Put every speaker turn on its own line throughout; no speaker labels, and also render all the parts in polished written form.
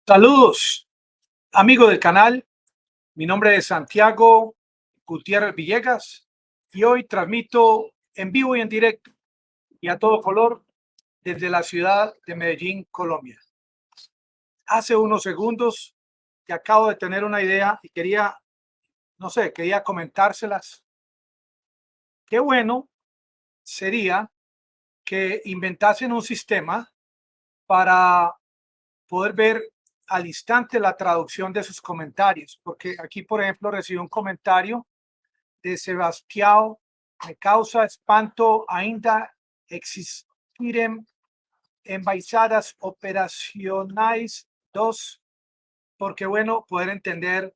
Saludos, amigos del canal. Mi nombre es Santiago Gutiérrez Villegas y hoy transmito en vivo y en directo y a todo color desde la ciudad de Medellín, Colombia. Hace unos segundos que acabo de tener una idea y quería, no sé, quería comentárselas. Qué bueno sería que inventasen un sistema para poder ver al instante la traducción de sus comentarios, porque aquí, por ejemplo, recibí un comentario de Sebastián: me causa espanto ainda existirem embaixadas operacionais dos, porque bueno poder entender,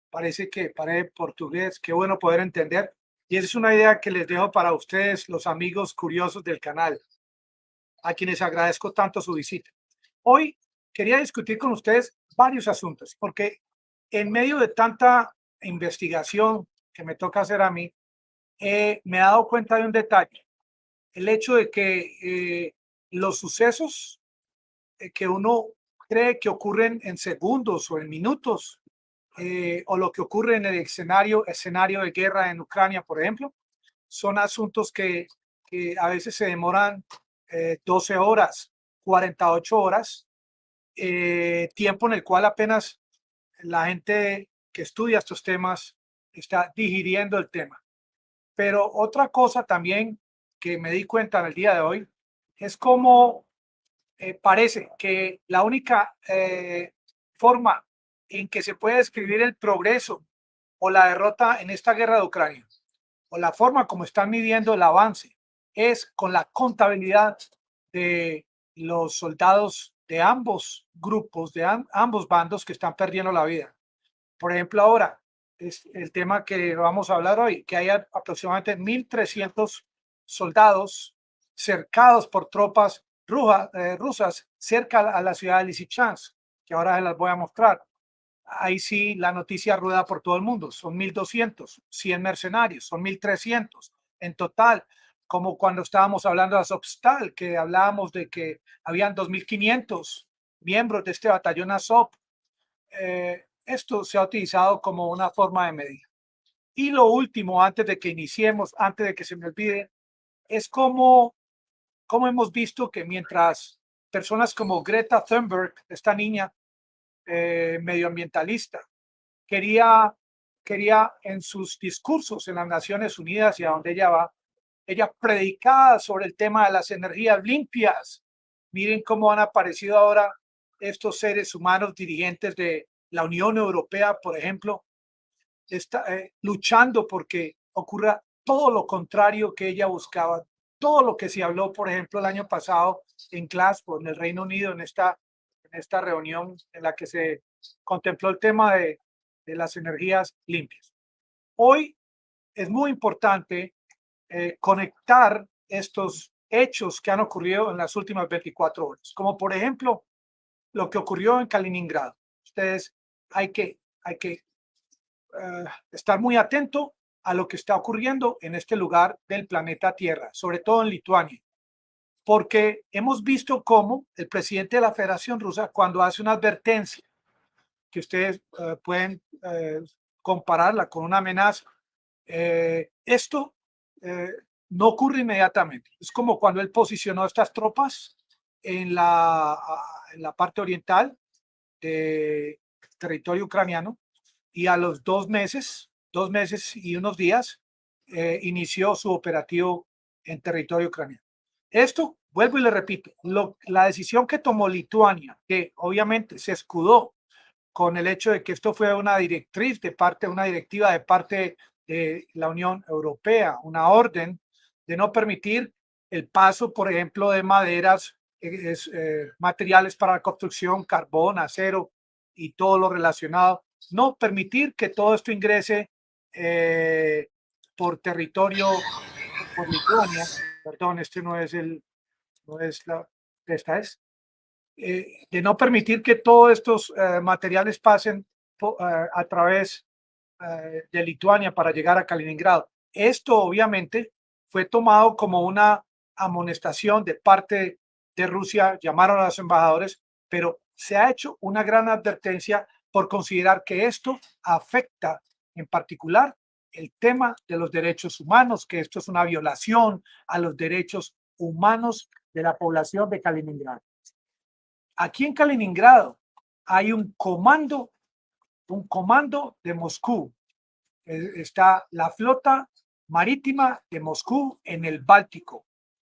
parece que para portugués, qué bueno poder entender. Y esa es una idea que les dejo para ustedes, los amigos curiosos del canal, a quienes agradezco tanto su visita. Hoy quería discutir con ustedes varios asuntos, porque en medio de tanta investigación que me toca hacer a mí, me he dado cuenta de un detalle: el hecho de que los sucesos que uno cree que ocurren en segundos o en minutos, o lo que ocurre en el escenario de guerra en Ucrania, por ejemplo, son asuntos que a veces se demoran 12 horas, 48 horas, tiempo en el cual apenas la gente que estudia estos temas está digiriendo el tema. Pero otra cosa también que me di cuenta en el día de hoy es cómo parece que la única forma en que se puede describir el progreso o la derrota en esta guerra de Ucrania, o la forma como están midiendo el avance, es con la contabilidad de los soldados de ambos grupos, de ambos bandos que están perdiendo la vida. Por ejemplo, ahora es el tema que vamos a hablar hoy, que hay aproximadamente 1.300 soldados cercados por tropas rusas cerca a la ciudad de Lysychansk, que ahora se las voy a mostrar. Ahí sí la noticia rueda por todo el mundo. Son 1.200, 100 mercenarios, son 1.300 en total, como cuando estábamos hablando de Azovstal, que hablábamos de que habían 2.500 miembros de este batallón Azov. Esto se ha utilizado como una forma de medir. Y lo último, antes de que iniciemos, antes de que se me olvide, es cómo hemos visto que mientras personas como Greta Thunberg, esta niña medioambientalista, quería, quería en sus discursos en las Naciones Unidas y a donde ella va, ella predicaba sobre el tema de las energías limpias. Miren cómo han aparecido ahora estos seres humanos dirigentes de la Unión Europea, por ejemplo, está luchando porque ocurra todo lo contrario que ella buscaba, todo lo que se habló, por ejemplo, el año pasado en Glasgow, en el Reino Unido, en esta reunión en la que se contempló el tema de las energías limpias. Hoy es muy importante conectar estos hechos que han ocurrido en las últimas 24 horas, como por ejemplo lo que ocurrió en Kaliningrado. Ustedes hay que estar muy atento a lo que está ocurriendo en este lugar del planeta Tierra, sobre todo en Lituania, porque hemos visto cómo el presidente de la Federación Rusa, cuando hace una advertencia, que ustedes pueden compararla con una amenaza, esto eh, no ocurre inmediatamente. Es como cuando él posicionó estas tropas en la parte oriental del territorio ucraniano, y a los 2 meses y unos días, inició su operativo en territorio ucraniano. Esto, vuelvo y le repito, la decisión que tomó Lituania, que obviamente se escudó con el hecho de que esto fue una directriz de parte, una directiva de parte de la Unión Europea, una orden de no permitir el paso, por ejemplo, de maderas, materiales para la construcción, carbón, acero y todo lo relacionado. No permitir que todo esto ingrese por territorio, por Lituania. Perdón, este no es no es de no permitir que todos estos materiales pasen a través de Lituania para llegar a Kaliningrado. Esto obviamente fue tomado como una amonestación de parte de Rusia, llamaron a los embajadores, pero se ha hecho una gran advertencia por considerar que esto afecta en particular el tema de los derechos humanos, que esto es una violación a los derechos humanos de la población de Kaliningrado. Aquí en Kaliningrado hay un comando de Moscú. Está la flota marítima de Moscú en el Báltico,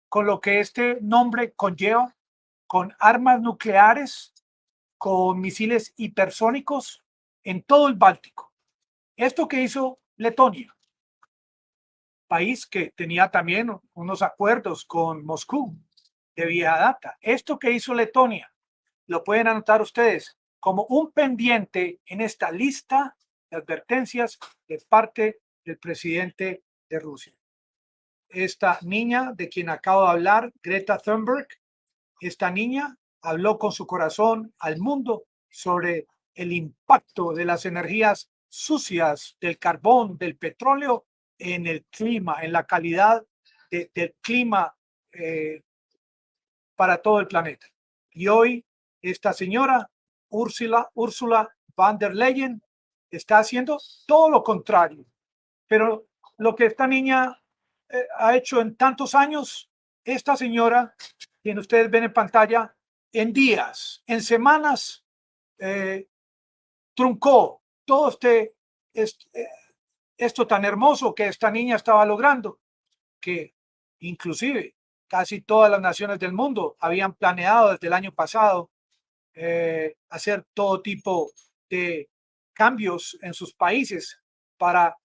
con lo que este nombre conlleva, con armas nucleares, con misiles hipersónicos en todo el Báltico. Esto que hizo Letonia, país que tenía también unos acuerdos con Moscú de vieja data. Esto que hizo Letonia, lo pueden anotar ustedes como un pendiente en esta lista de advertencias de parte del presidente de Rusia. Esta niña de quien acabo de hablar, Greta Thunberg, esta niña habló con su corazón al mundo sobre el impacto de las energías sucias, del carbón, del petróleo en el clima, en la calidad del clima para todo el planeta. Y hoy esta señora, Ursula von der Leyen, está haciendo todo lo contrario. Pero lo que esta niña ha hecho en tantos años, esta señora, quien ustedes ven en pantalla, en días, en semanas, truncó todo esto tan hermoso que esta niña estaba logrando, que inclusive casi todas las naciones del mundo habían planeado desde el año pasado hacer todo tipo de cambios en sus países para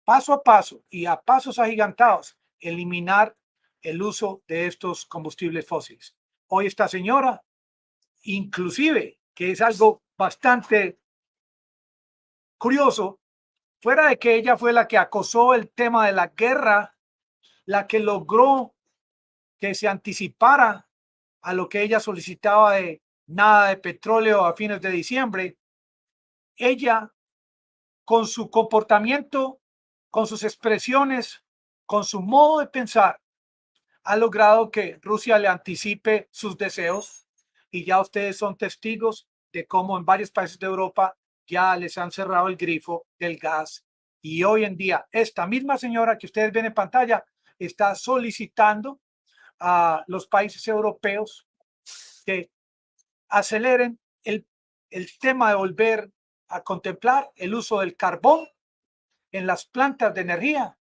paso a paso y a pasos agigantados eliminar el uso de estos combustibles fósiles. Hoy esta señora, inclusive, que es algo bastante curioso, fuera de que ella fue la que acosó el tema de la guerra, la que logró que se anticipara a lo que ella solicitaba de nada de petróleo a fines de diciembre, ella con su comportamiento, con sus expresiones, con su modo de pensar, ha logrado que Rusia le anticipe sus deseos y ya ustedes son testigos de cómo en varios países de Europa ya les han cerrado el grifo del gas y hoy en día esta misma señora que ustedes ven en pantalla está solicitando a los países europeos que aceleren el tema de volver a contemplar el uso del carbón en las plantas de energía,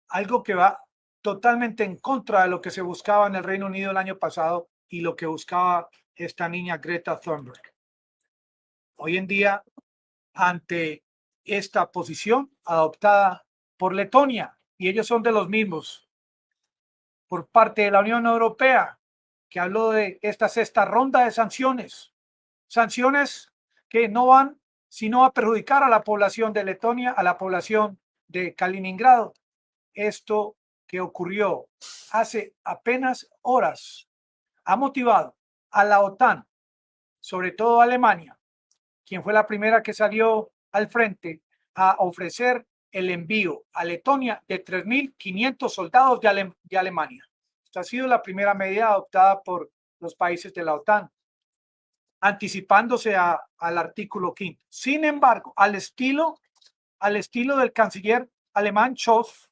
algo que va totalmente en contra de lo que se buscaba en el Reino Unido el año pasado y lo que buscaba esta niña Greta Thunberg. Hoy en día, ante esta posición adoptada por Letonia, y ellos son de los mismos, por parte de la Unión Europea, que habló de esta sexta ronda de sanciones que no van sino a perjudicar a la población de Letonia, a la población de Kaliningrado. Esto que ocurrió hace apenas horas ha motivado a la OTAN, sobre todo a Alemania, quien fue la primera que salió al frente a ofrecer el envío a Letonia de 3.500 soldados de Alemania. Esta ha sido la primera medida adoptada por los países de la OTAN, anticipándose al artículo 5. Sin embargo, al estilo del canciller alemán Scholz,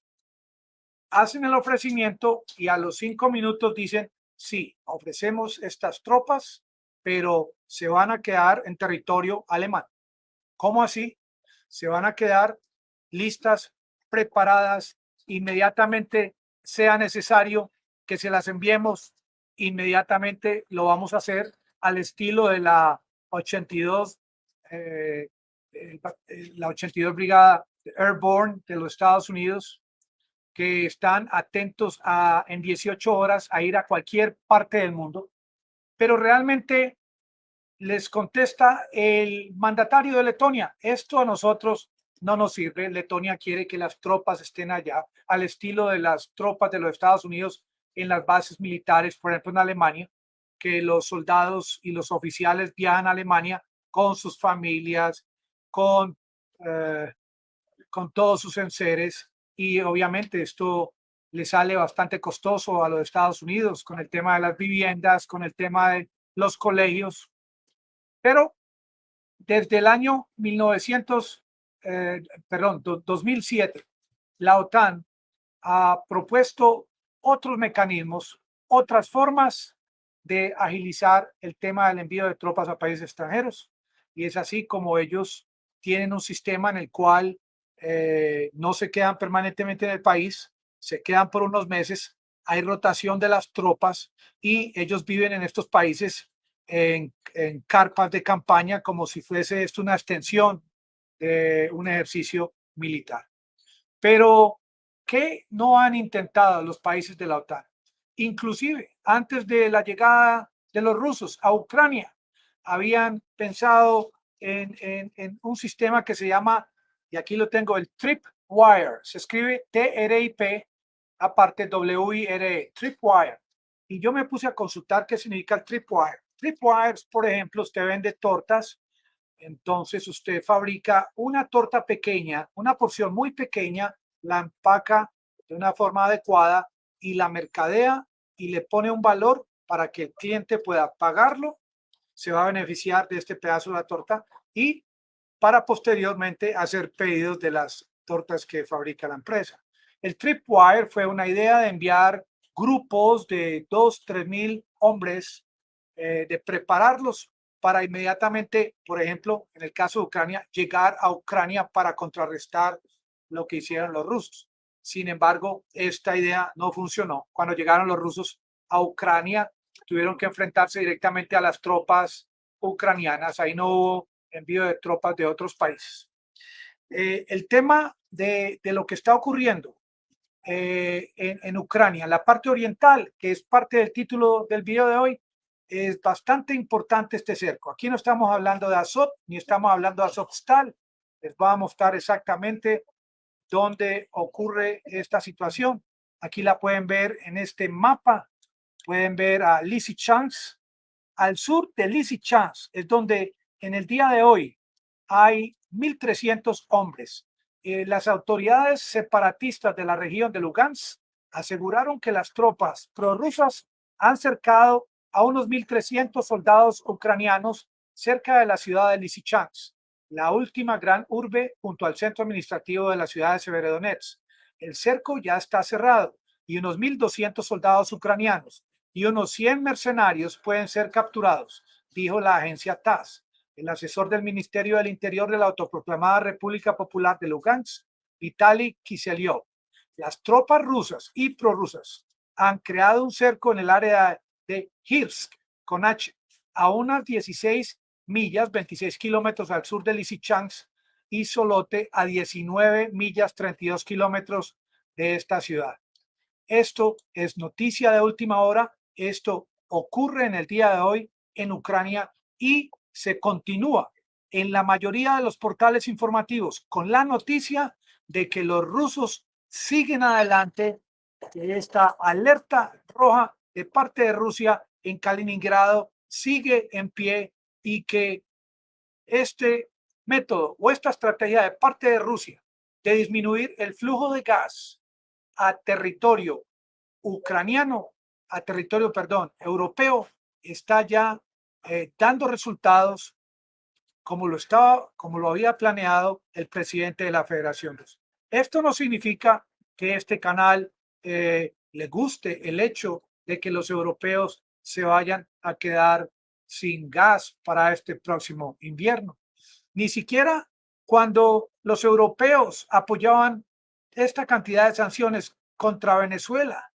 hacen el ofrecimiento y a los 5 minutos dicen, sí, ofrecemos estas tropas, pero se van a quedar en territorio alemán. ¿Cómo así? Se van a quedar listas, preparadas, inmediatamente sea necesario que se las enviemos, inmediatamente lo vamos a hacer al estilo de la 82, la 82 Brigada Airborne de los Estados Unidos, que están atentos en 18 horas a ir a cualquier parte del mundo, pero realmente les contesta el mandatario de Letonia, esto a nosotros no nos sirve. Letonia quiere que las tropas estén allá, al estilo de las tropas de los Estados Unidos en las bases militares, por ejemplo en Alemania, que los soldados y los oficiales viajan a Alemania con sus familias, con todos sus enseres, y obviamente esto le sale bastante costoso a los Estados Unidos con el tema de las viviendas, con el tema de los colegios, pero desde el año 2007, la OTAN ha propuesto otros mecanismos, otras formas de agilizar el tema del envío de tropas a países extranjeros. Y es así como ellos tienen un sistema en el cual no se quedan permanentemente en el país, se quedan por unos meses, hay rotación de las tropas y ellos viven en estos países en carpas de campaña como si fuese esto una extensión de un ejercicio militar. Pero, ¿qué no han intentado los países de la OTAN? Inclusive, antes de la llegada de los rusos a Ucrania, habían pensado en un sistema que se llama, y aquí lo tengo, el Tripwire. Se escribe T-R-I-P, aparte W-I-R-E, Tripwire. Y yo me puse a consultar qué significa el Tripwire. Tripwires, por ejemplo, usted vende tortas, entonces usted fabrica una torta pequeña, una porción muy pequeña, la empaca de una forma adecuada y la mercadea y le pone un valor para que el cliente pueda pagarlo, se va a beneficiar de este pedazo de la torta y para posteriormente hacer pedidos de las tortas que fabrica la empresa. El Tripwire fue una idea de enviar grupos de 2.000 a 3.000 hombres, de prepararlos para inmediatamente, por ejemplo, en el caso de Ucrania, llegar a Ucrania para contrarrestar lo que hicieron los rusos. Sin embargo, esta idea no funcionó. Cuando llegaron los rusos a Ucrania, tuvieron que enfrentarse directamente a las tropas ucranianas. Ahí no hubo envío de tropas de otros países. El tema de lo que está ocurriendo en Ucrania, la parte oriental, que es parte del título del video de hoy, es bastante importante este cerco. Aquí no estamos hablando de Azov, ni estamos hablando de Azovstal. Les voy a mostrar exactamente dónde ocurre esta situación. Aquí la pueden ver en este mapa. Pueden ver a Lysychansk. Al sur de Lysychansk es donde en el día de hoy hay 1.300 hombres. Las autoridades separatistas de la región de Lugansk aseguraron que las tropas prorrusas han cercado a unos 1.300 soldados ucranianos cerca de la ciudad de Lysychansk, la última gran urbe junto al centro administrativo de la ciudad de Severodonetsk. El cerco ya está cerrado y unos 1.200 soldados ucranianos y unos 100 mercenarios pueden ser capturados, dijo la agencia TASS. El asesor del Ministerio del Interior de la autoproclamada República Popular de Lugansk, Vitaly Kiselyov. Las tropas rusas y prorrusas han creado un cerco en el área de Hirsk, con H, a unas 16 millas, 26 kilómetros al sur de Lysychansk, y Solote a 19 millas, 32 kilómetros de esta ciudad. Esto es noticia de última hora. Esto ocurre en el día de hoy en Ucrania y se continúa en la mayoría de los portales informativos con la noticia de que los rusos siguen adelante, que esta alerta roja de parte de Rusia en Kaliningrado sigue en pie y que este método o esta estrategia de parte de Rusia de disminuir el flujo de gas a territorio ucraniano, a territorio, perdón, europeo, está ya dando resultados como lo había planeado el presidente de la Federación Rusa. Esto no significa que este canal le guste el hecho de que los europeos se vayan a quedar sin gas para este próximo invierno. Ni siquiera cuando los europeos apoyaban esta cantidad de sanciones contra Venezuela,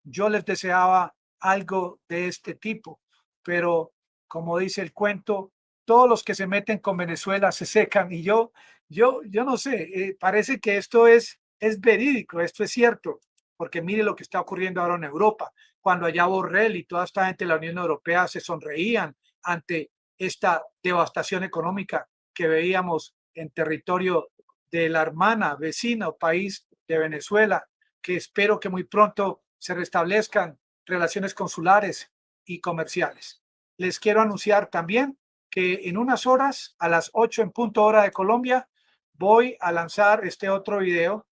yo les deseaba algo de este tipo, pero como dice el cuento, todos los que se meten con Venezuela se secan y yo no sé, parece que esto es verídico, esto es cierto, porque mire lo que está ocurriendo ahora en Europa, cuando allá Borrell y toda esta gente de la Unión Europea se sonreían ante esta devastación económica que veíamos en territorio de la hermana, vecina o país de Venezuela, que espero que muy pronto se restablezcan relaciones consulares y comerciales. Les quiero anunciar también que en unas horas, a las 8 en punto hora de Colombia, voy a lanzar este otro video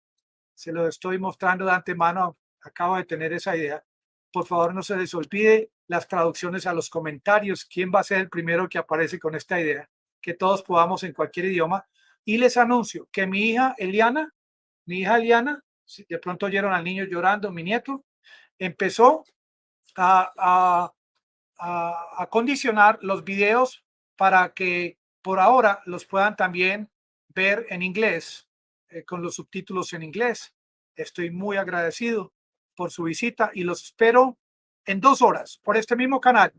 Se lo estoy mostrando de antemano. Acabo de tener esa idea. Por favor, no se les olvide las traducciones a los comentarios. ¿Quién va a ser el primero que aparece con esta idea? Que todos podamos en cualquier idioma. Y les anuncio que mi hija Eliana, si de pronto oyeron al niño llorando, mi nieto, empezó a, a condicionar los videos para que por ahora los puedan también ver en inglés, con los subtítulos en inglés. Estoy muy agradecido por su visita y los espero en 2 horas por este mismo canal.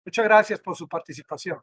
Muchas gracias por su participación.